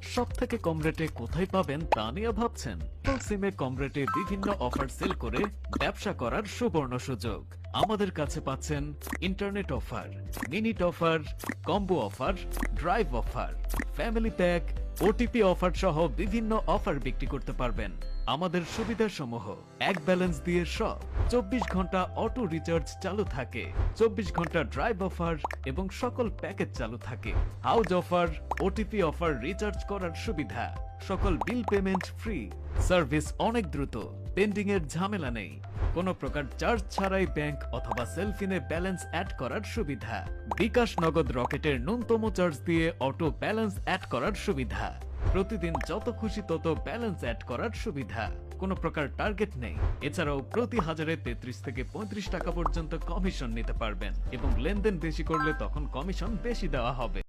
সবথেকে কম রেটে কোথায় পাবেন তা নিয়ে ভাবছেন? সিমে কম রেটে বিভিন্ন অফার সেল করে ব্যবসা করার সুবর্ণ সুযোগ। আমাদের কাছে পাচ্ছেন internet offer, minute offer, combo offer, drive offer, family pack, OTP offer সহ বিভিন্ন অফার বিক্রি করতে পারবেন। আমাদের সুবিধাসমূহ: এক ব্যালেন্স দিয়ে সব, 24 ঘন্টা অটো রিচার্জ চালু থাকে, 24 ঘন্টা ড্রাইভ অফার এবং সকল প্যাকেজ চালু থাকে, house offer, OTP offer, recharge করার সুবিধা, সকল বিল পেমেন্ট ফ্রি, সার্ভিস অনেক দ্রুত, পেন্ডিং এর ঝামেলা নেই, কোনো প্রকার চার্জ ছাড়াই ব্যাংক অথবা সেলফিনে ব্যালেন্স অ্যাড করার সুবিধা, বিকাশ নগদ রকেটের ন্যূনতম চার্জ দিয়ে অটো ব্যালেন্স অ্যাড করার সুবিধা, প্রতিদিন যত খুশি তত ব্যালেন্স অ্যাড করার সুবিধা, কোনো প্রকার টার্গেট নেই। এছাড়াও প্রতি হাজারে 33 থেকে 35 টাকা পর্যন্ত কমিশন নিতে পারবেন এবং লেনদেন বেশি করলে তখন কমিশন বেশি দেওয়া হবে।